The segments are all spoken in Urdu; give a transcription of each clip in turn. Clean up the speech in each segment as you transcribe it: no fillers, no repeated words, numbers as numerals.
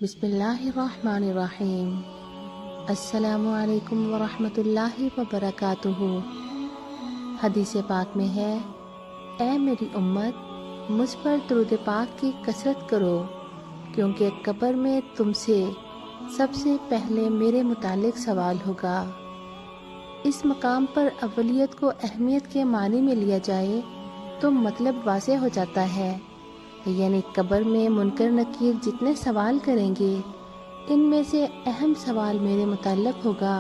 بسم اللہ الرحمن الرحیم۔ السلام علیکم ورحمۃ اللہ وبرکاتہ۔ حدیث پاک میں ہے، اے میری امت، مجھ پر درود پاک کی کثرت کرو، کیونکہ قبر میں تم سے سب سے پہلے میرے متعلق سوال ہوگا۔ اس مقام پر اولیت کو اہمیت کے معنی میں لیا جائے تو مطلب واضح ہو جاتا ہے، یعنی قبر میں منکر نکیر جتنے سوال کریں گے ان میں سے اہم سوال میرے متعلق ہوگا۔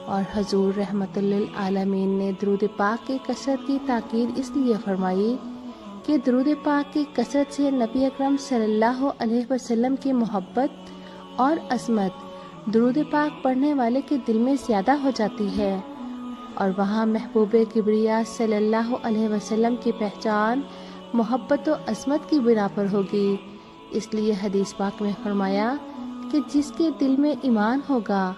اور حضور رحمت للعالمین نے درود پاک کی کثرت کی تاکید اس لیے فرمائی کہ درود پاک کی کثرت سے نبی اکرم صلی اللہ علیہ وسلم کی محبت اور عظمت درود پاک پڑھنے والے کے دل میں زیادہ ہو جاتی ہے، اور وہاں محبوب کبریا صلی اللہ علیہ وسلم کی پہچان محبت و عظمت کی بنا پر ہوگی۔ اس لیے حدیث پاک میں فرمایا کہ جس کے دل میں ایمان ہوگا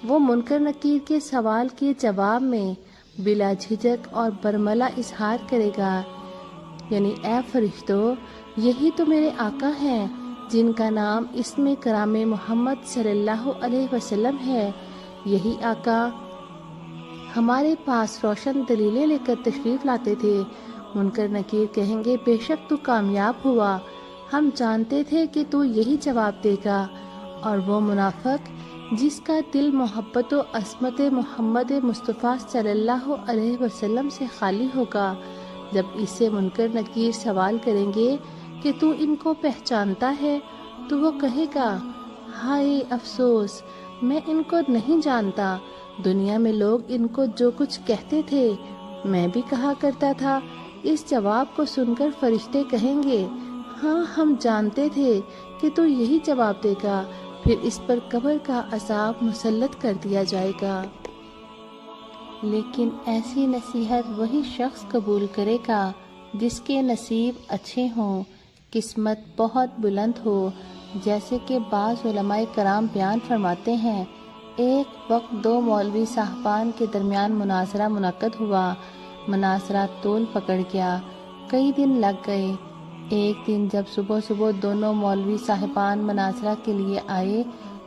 وہ منکر نکیر کے سوال کے جواب میں بلا جھجک اور برملا اظہار کرے گا، یعنی اے فرشتو، یہی تو میرے آقا ہیں جن کا نام اسم کرام محمد صلی اللہ علیہ وسلم ہے۔ یہی آقا ہمارے پاس روشن دلیلیں لے کر تشریف لاتے تھے۔ منکر نکیر کہیں گے، بے شک تو کامیاب ہوا، ہم جانتے تھے کہ تو یہی جواب دے گا۔ اور وہ منافق جس کا دل محبت و عظمت محمد مصطفیٰ صلی اللہ علیہ وسلم سے خالی ہوگا، جب اس سے منکر نکیر سوال کریں گے کہ تو ان کو پہچانتا ہے، تو وہ کہے گا، ہائے افسوس، میں ان کو نہیں جانتا۔ دنیا میں لوگ ان کو جو کچھ کہتے تھے میں بھی کہا کرتا تھا۔ اس جواب کو سن کر فرشتے کہیں گے، ہاں ہم جانتے تھے کہ تو یہی جواب دے گا۔ پھر اس پر قبر کا عذاب مسلط کر دیا جائے گا۔ لیکن ایسی نصیحت وہی شخص قبول کرے گا جس کے نصیب اچھے ہوں، قسمت بہت بلند ہو۔ جیسے کہ بعض علماء کرام بیان فرماتے ہیں، ایک وقت دو مولوی صاحبان کے درمیان مناظرہ منعقد ہوا۔ مناظرہ طول پکڑ گیا، کئی دن لگ گئے۔ ایک دن جب صبح صبح دونوں مولوی صاحبان مناظرہ کے لیے آئے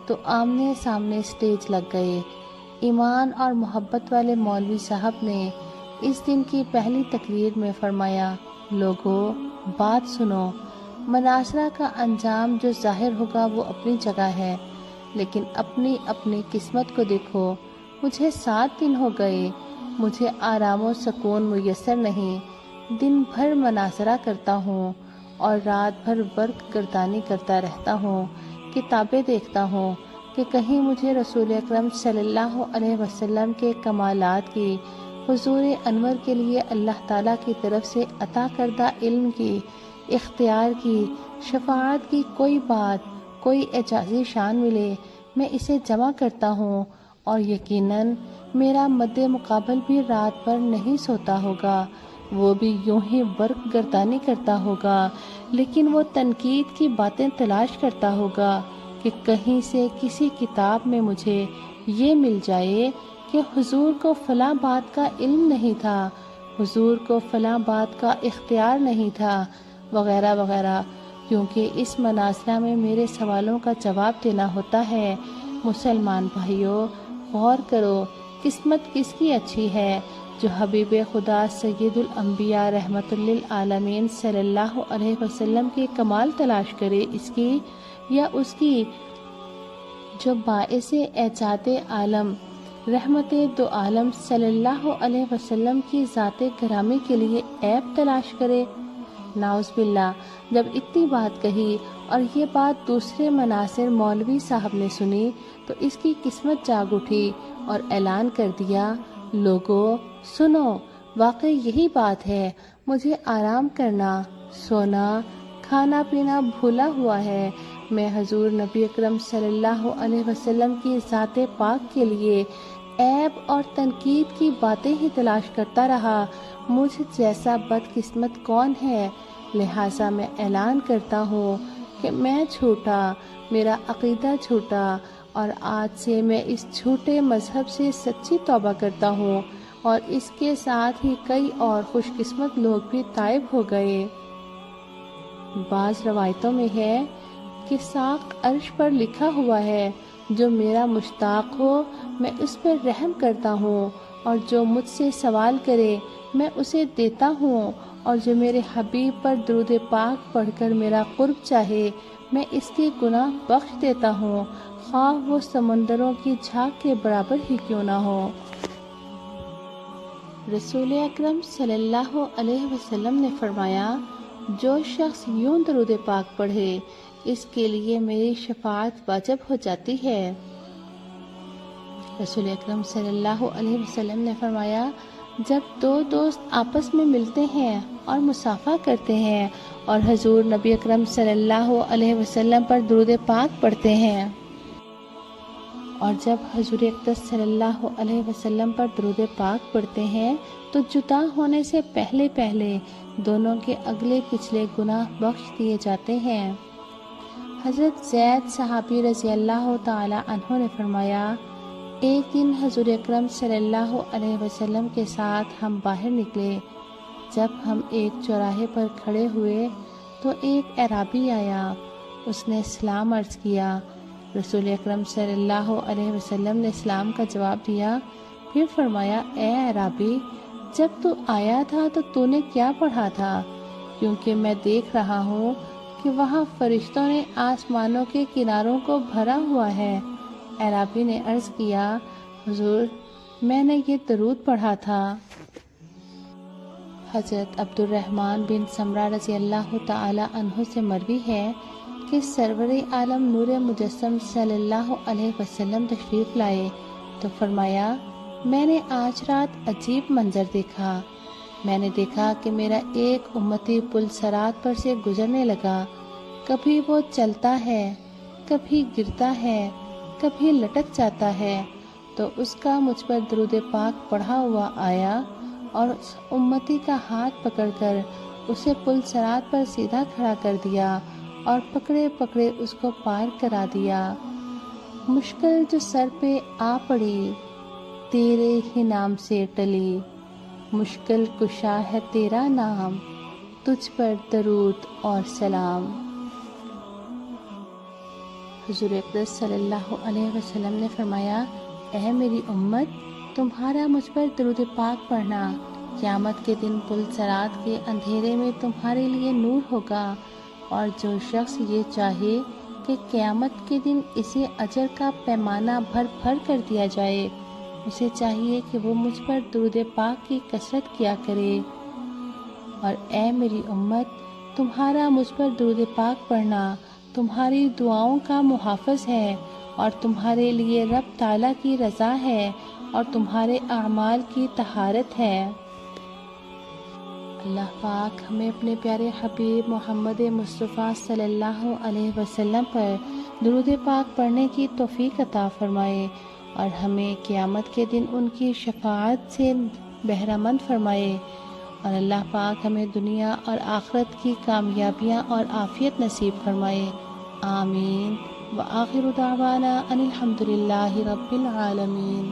تو آمنے سامنے سٹیج لگ گئے۔ ایمان اور محبت والے مولوی صاحب نے اس دن کی پہلی تقریر میں فرمایا، لوگو بات سنو، مناظرہ کا انجام جو ظاہر ہوگا وہ اپنی جگہ ہے، لیکن اپنی اپنی قسمت کو دیکھو۔ مجھے 7 دن ہو گئے، مجھے آرام و سکون میسر نہیں، دن بھر مناظرہ کرتا ہوں اور رات بھر ورک گردانی کرتا رہتا ہوں، کتابیں دیکھتا ہوں کہ کہیں مجھے رسول اکرم صلی اللہ علیہ وسلم کے کمالات کی، حضور انور کے لیے اللہ تعالیٰ کی طرف سے عطا کردہ علم کی، اختیار کی، شفاعت کی کوئی بات، کوئی اعجازی شان ملے، میں اسے جمع کرتا ہوں، اور یقیناً میرا مد مقابل بھی رات بھر نہیں سوتا ہوگا، وہ بھی یوں ہی ورک گردانی کرتا ہوگا، لیکن وہ تنقید کی باتیں تلاش کرتا ہوگا کہ کہیں سے کسی کتاب میں مجھے یہ مل جائے کہ حضور کو فلاں بات کا علم نہیں تھا، حضور کو فلاں بات کا اختیار نہیں تھا، وغیرہ وغیرہ، کیونکہ اس مناظرہ میں میرے سوالوں کا جواب دینا ہوتا ہے۔ مسلمان بھائیوں، غور کرو، قسمت کس کی اچھی ہے؟ جو حبیب خدا سید الانبیاء رحمت للعالمین صلی اللہ علیہ وسلم کے کمال تلاش کرے اس کی، یا اس کی جو باعث ایجاد عالم رحمت دو عالم صلی اللہ علیہ وسلم کی ذات گرامی کے لیے عیب تلاش کرے؟ نعوذ باللہ۔ جب اتنی بات کہی اور یہ بات دوسرے مناظر مولوی صاحب نے سنی تو اس کی قسمت جاگ اٹھی اور اعلان کر دیا، لوگو سنو، واقعی یہی بات ہے، مجھے آرام کرنا، سونا، کھانا پینا بھولا ہوا ہے، میں حضور نبی اکرم صلی اللہ علیہ وسلم کی ذات پاک کے لیے عیب اور تنقید کی باتیں ہی تلاش کرتا رہا۔ مجھ جیسا بد قسمت کون ہے؟ لہٰذا میں اعلان کرتا ہوں کہ میں جھوٹا، میرا عقیدہ جھوٹا، اور آج سے میں اس جھوٹے مذہب سے سچی توبہ کرتا ہوں، اور اس کے ساتھ ہی کئی اور خوش قسمت لوگ بھی تائب ہو گئے۔ بعض روایتوں میں ہے کہ ساق عرش پر لکھا ہوا ہے، جو میرا مشتاق ہو میں اس پر رحم کرتا ہوں، اور جو مجھ سے سوال کرے میں اسے دیتا ہوں، اور جو میرے حبیب پر درود پاک پڑھ کر میرا قرب چاہے میں اس کے گناہ بخش دیتا ہوں، خواہ وہ سمندروں کی جھاگ کے برابر ہی کیوں نہ ہو۔ رسول اکرم صلی اللہ علیہ وسلم نے فرمایا، جو شخص یوں درود پاک پڑھے اس کے لیے میری شفاعت واجب ہو جاتی ہے۔ رسول اکرم صلی اللہ علیہ وسلم نے فرمایا، جب دو دوست آپس میں ملتے ہیں اور مصافحہ کرتے ہیں اور حضور نبی اکرم صلی اللہ علیہ وسلم پر درود پاک پڑھتے ہیں، اور جب حضور اقدس صلی اللہ علیہ وسلم پر درود پاک پڑھتے ہیں تو جدا ہونے سے پہلے پہلے دونوں کے اگلے پچھلے گناہ بخش دیے جاتے ہیں۔ حضرت زید صحابی رضی اللہ تعالی عنہ نے فرمایا، ایک دن حضور اکرم صلی اللہ علیہ وسلم کے ساتھ ہم باہر نکلے۔ جب ہم ایک چوراہے پر کھڑے ہوئے تو ایک اعرابی آیا، اس نے سلام عرض کیا۔ رسول اکرم صلی اللہ علیہ وسلم نے سلام کا جواب دیا، پھر فرمایا، اے اعرابی، جب تو آیا تھا تو نے کیا پڑھا تھا؟ کیونکہ میں دیکھ رہا ہوں کہ وہاں فرشتوں نے آسمانوں کے کناروں کو بھرا ہوا ہے۔ اعرابی نے عرض کیا، حضور میں نے یہ درود پڑھا تھا۔ حضرت عبد الرحمن بن سمرہ رضی اللہ تعالی عنہ سے مروی ہے کہ سرور عالم نور مجسم صلی اللہ علیہ وسلم تشریف لائے تو فرمایا، میں نے آج رات عجیب منظر دیکھا۔ میں نے دیکھا کہ میرا ایک امتی پل صراط پر سے گزرنے لگا، کبھی وہ چلتا ہے، کبھی گرتا ہے، کبھی لٹک جاتا ہے، تو اس کا مجھ پر درود پاک پڑھا ہوا آیا اور اس امتی کا ہاتھ پکڑ کر اسے پل صراط پر سیدھا کھڑا کر دیا اور پکڑے پکڑے اس کو پار کرا دیا۔ مشکل جو سر پہ آ پڑی تیرے ہی نام سے ٹلی، مشکل کشا ہے تیرا نام، تجھ پر درود اور سلام۔ حضور اقدس صلی اللہ علیہ وسلم نے فرمایا، اے میری امت، تمہارا مجھ پر درود پاک پڑھنا قیامت کے دن پل صراط کے اندھیرے میں تمہارے لیے نور ہوگا، اور جو شخص یہ چاہے کہ قیامت کے دن اسے اجر کا پیمانہ بھر بھر کر دیا جائے، اسے چاہیے کہ وہ مجھ پر درود پاک کی کثرت کیا کرے۔ اور اے میری امت، تمہارا مجھ پر درود پاک پڑھنا تمہاری دعاؤں کا محافظ ہے، اور تمہارے لیے رب تعالیٰ کی رضا ہے، اور تمہارے اعمال کی طہارت ہے۔ اللہ پاک ہمیں اپنے پیارے حبیب محمد مصطفیٰ صلی اللہ علیہ وسلم پر درود پاک پڑھنے کی توفیق عطا فرمائے، اور ہمیں قیامت کے دن ان کی شفاعت سے بہرہ مند فرمائے، اور اللہ پاک ہمیں دنیا اور آخرت کی کامیابیاں اور عافیت نصیب فرمائے۔ آمین۔ وآخر دعوانا ان الحمد للہ رب العالمین۔